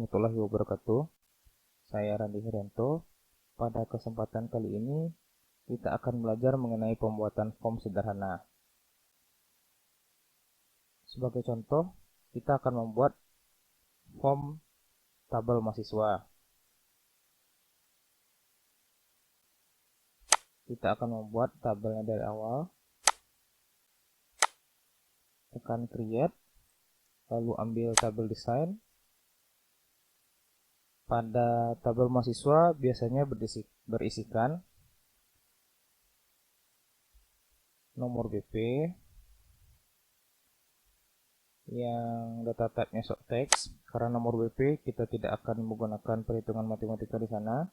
warahmatullahi wabarakatuh. Saya Randi Herianto. Pada kesempatan kali ini kita akan belajar mengenai pembuatan form sederhana. Sebagai contoh, kita akan membuat form tabel mahasiswa. Kita akan membuat tabelnya dari awal. Tekan create, lalu ambil tabel desain. Pada tabel mahasiswa biasanya berisikan nomor BP yang data type-nya short text. Karena nomor BP kita tidak akan menggunakan perhitungan matematika di sana.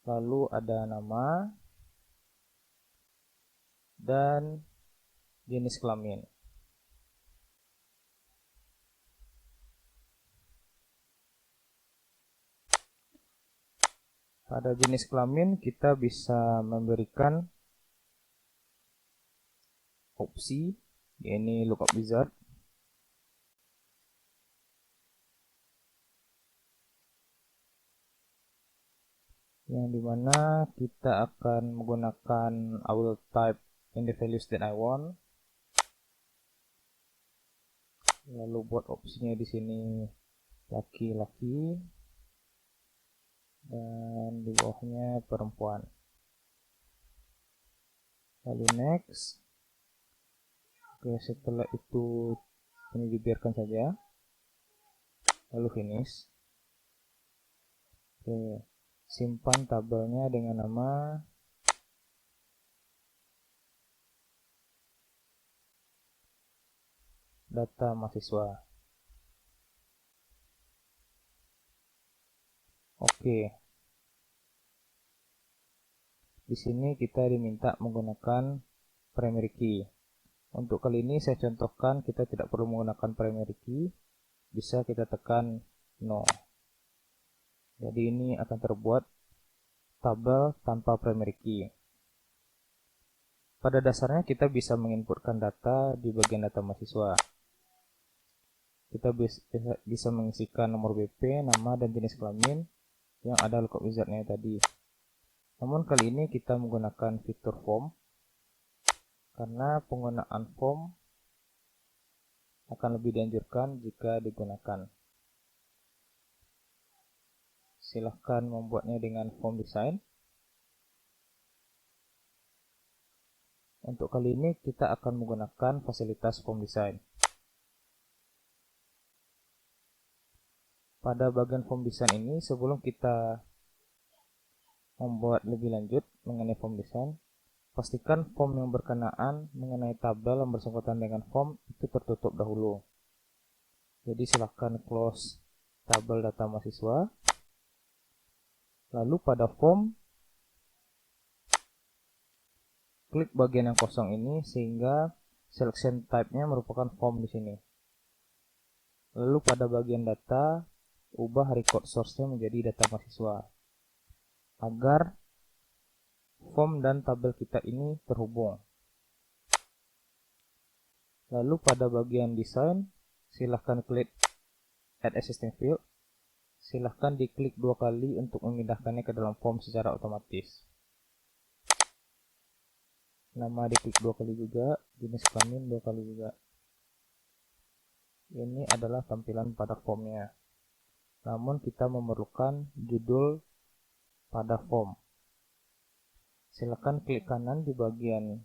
Lalu ada nama dan jenis kelamin. Pada jenis kelamin kita bisa memberikan opsi, ini lookup wizard. Yang dimana kita akan menggunakan I will type in the values that I want. Lalu buat opsinya di sini laki-laki dan di bawahnya perempuan. Lalu next. Oke, setelah itu ini dibiarkan saja. Lalu finish. Oke, simpan tabelnya dengan nama data mahasiswa. Oke. Di sini kita diminta menggunakan primary key. Untuk kali ini saya contohkan kita tidak perlu menggunakan primary key. Bisa kita tekan no. Jadi ini akan terbuat tabel tanpa primary key. Pada dasarnya kita bisa menginputkan data di bagian data mahasiswa. Kita bisa mengisikan nomor BP, nama, dan jenis kelamin yang ada lookup wizardnya tadi. Namun kali ini kita menggunakan fitur form karena penggunaan form akan lebih dianjurkan jika digunakan. Silahkan membuatnya dengan form design. Untuk kali ini kita akan menggunakan fasilitas form design. Pada bagian form design ini, sebelum kita membuat lebih lanjut mengenai form design, pastikan form yang berkenaan mengenai tabel yang bersangkutan dengan form itu tertutup dahulu. Jadi silahkan close tabel data mahasiswa. Lalu pada form, klik bagian yang kosong ini sehingga selection type-nya merupakan form di sini. Lalu pada bagian data, ubah record source-nya menjadi data mahasiswa agar form dan tabel kita ini terhubung. Lalu pada bagian desain, silahkan klik add existing field. Silahkan diklik 2 kali untuk memindahkannya ke dalam form secara otomatis. Nama diklik 2 kali juga, jenis kelamin 2 kali juga. Ini adalah tampilan pada formnya. Namun kita memerlukan judul pada form. Silakan klik kanan di bagian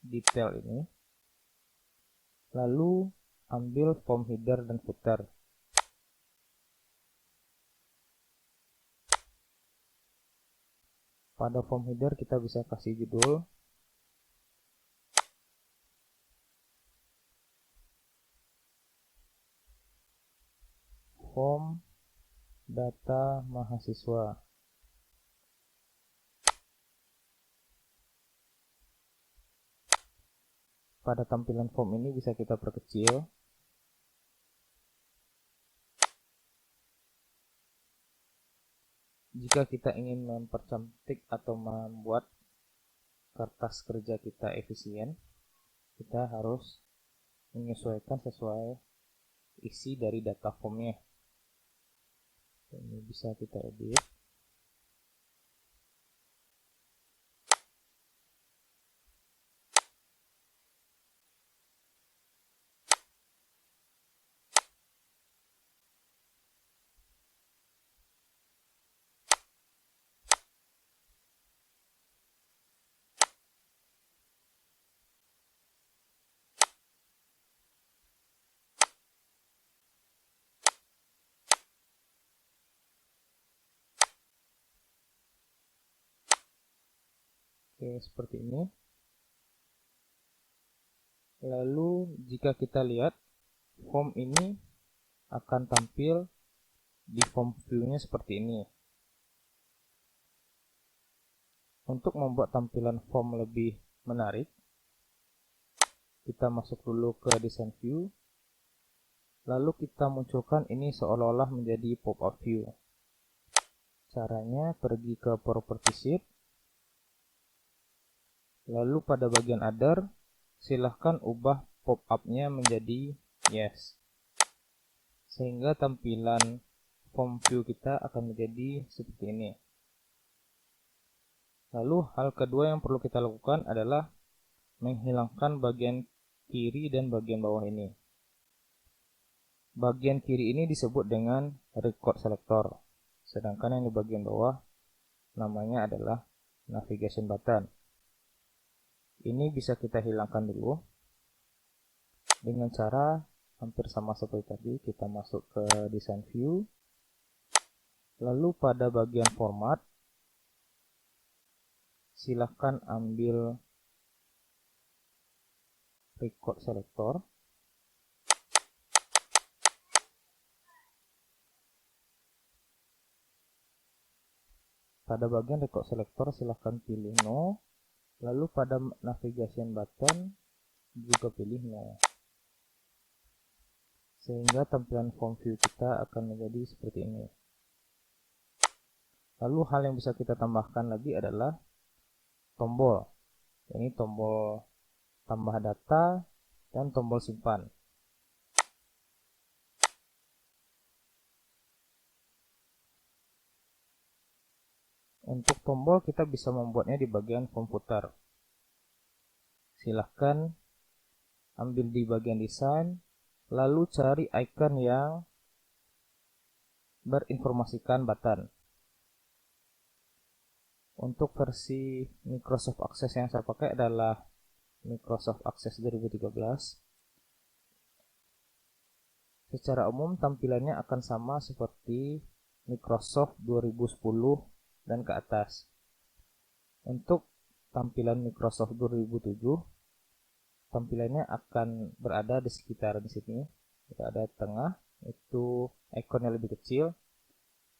detail ini. Lalu ambil form header dan footer. Pada form header kita bisa kasih judul. Form data mahasiswa. Pada tampilan form ini bisa kita perkecil. Jika kita ingin mempercantik atau membuat kertas kerja kita efisien, kita harus menyesuaikan sesuai isi dari data formnya. Ini bisa kita edit. Oke, seperti ini. Lalu jika kita lihat, form ini akan tampil di form view-nya seperti ini. Untuk membuat tampilan form lebih menarik, kita masuk dulu ke design view, lalu kita munculkan ini seolah-olah menjadi pop-up view. Caranya pergi ke property sheet, lalu pada bagian other, silahkan ubah pop-up-nya menjadi yes, sehingga tampilan form view kita akan menjadi seperti ini. Lalu hal kedua yang perlu kita lakukan adalah menghilangkan bagian kiri dan bagian bawah ini. Bagian kiri ini disebut dengan record selector, sedangkan yang di bagian bawah namanya adalah navigation button. Ini bisa kita hilangkan dulu dengan cara hampir sama seperti tadi. Kita masuk ke design view, lalu pada bagian format silahkan ambil record selector, pada bagian record selector silahkan pilih no, lalu pada navigation button juga pilih no, sehingga tampilan form view kita akan menjadi seperti ini. Lalu hal yang bisa kita tambahkan lagi adalah tombol. Ini tombol tambah data dan tombol simpan. Untuk tombol kita bisa membuatnya di bagian komputer. Silahkan ambil di bagian desain, lalu cari icon yang berinformasikan button. Untuk versi Microsoft Access yang saya pakai adalah Microsoft Access 2013. Secara umum tampilannya akan sama seperti Microsoft 2010 dan ke atas. Untuk tampilan Microsoft 2007, tampilannya akan berada di sekitaran sini, berada di tengah, itu ikonnya lebih kecil,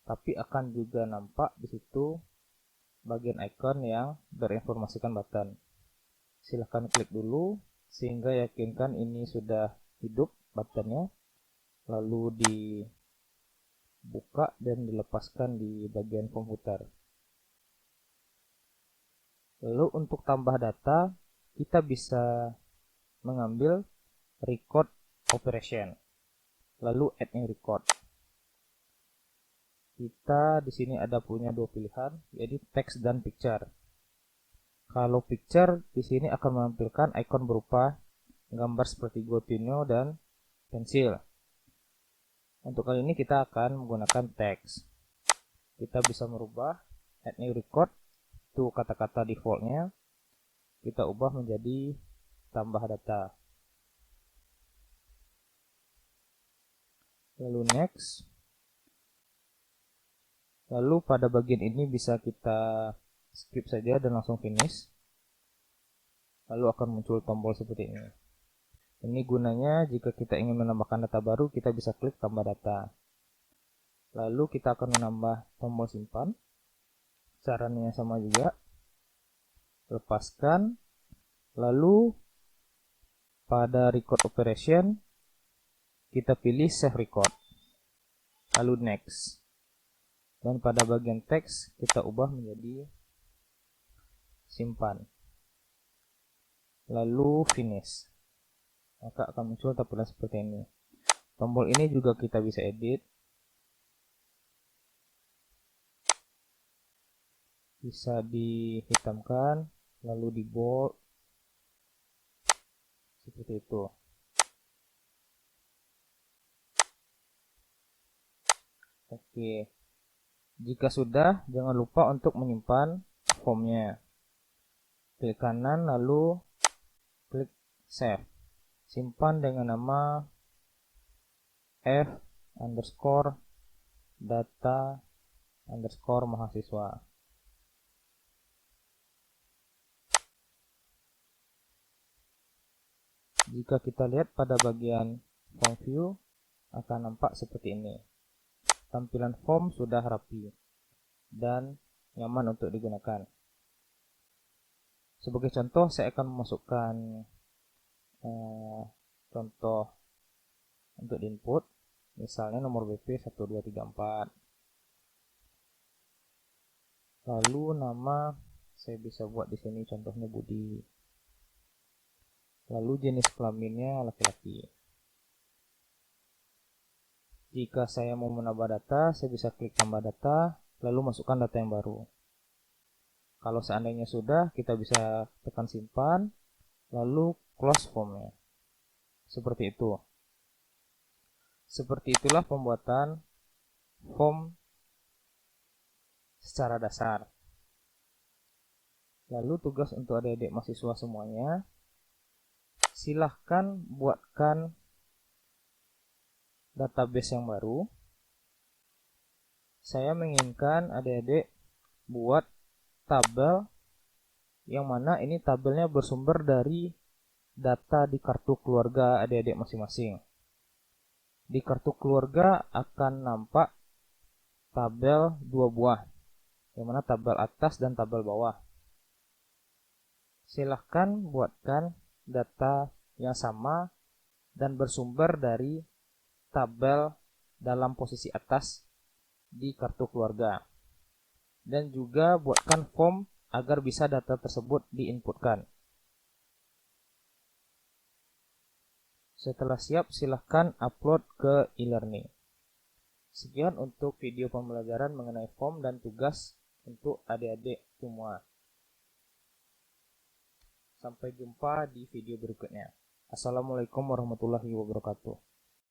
tapi akan juga nampak di situ bagian ikon yang berinformasikan button. Silahkan klik dulu sehingga yakinkan ini sudah hidup buttonnya, lalu dibuka dan dilepaskan di bagian komputer. Lalu untuk tambah data, kita bisa mengambil record operation, lalu add new record. Kita di sini ada punya dua pilihan, yaitu text dan picture. Kalau picture di sini akan menampilkan ikon berupa gambar seperti GoToNow dan pensil. Untuk kali ini kita akan menggunakan text. Kita bisa merubah add new record, itu kata-kata defaultnya, kita ubah menjadi tambah data. Lalu next. Lalu pada bagian ini bisa kita skip saja dan langsung finish. Lalu akan muncul tombol seperti ini. Ini gunanya jika kita ingin menambahkan data baru, kita bisa klik tambah data. Lalu kita akan menambah tombol simpan. Caranya sama juga. Lepaskan. Lalu pada record operation kita pilih save record. Lalu next. Dan pada bagian teks kita ubah menjadi simpan. Lalu finish. maka akan muncul tampilan seperti ini. Tombol ini juga kita bisa edit, bisa dihitamkan lalu di bold seperti itu. Oke, jika sudah, jangan lupa untuk menyimpan formnya. Klik kanan lalu klik save, simpan dengan nama f_data_mahasiswa. Jika kita lihat pada bagian form view, akan nampak seperti ini. Tampilan form sudah rapi dan nyaman untuk digunakan. Sebagai contoh, saya akan memasukkan contoh untuk input, misalnya nomor BP 1234. Lalu nama saya bisa buat di sini contohnya Budi. Lalu jenis kelaminnya laki-laki. Jika saya mau menambah data, saya bisa klik tambah data, lalu masukkan data yang baru. Kalau seandainya sudah, kita bisa tekan simpan, lalu close formnya. Seperti itu. Seperti itulah pembuatan form secara dasar. Lalu tugas untuk adik-adik mahasiswa semuanya, silahkan buatkan database yang baru. Saya menginginkan adik-adik buat tabel yang mana ini tabelnya bersumber dari data di kartu keluarga adik-adik masing-masing. Di kartu keluarga akan nampak tabel 2 buah, yang mana tabel atas dan tabel bawah. Silahkan buatkan data yang sama dan bersumber dari tabel dalam posisi atas di kartu keluarga. Dan juga buatkan form agar bisa data tersebut diinputkan. Setelah siap, silahkan upload ke e-learning. Sekian untuk video pembelajaran mengenai form dan tugas untuk adik-adik semua. Sampai jumpa di video berikutnya. Assalamualaikum warahmatullahi wabarakatuh.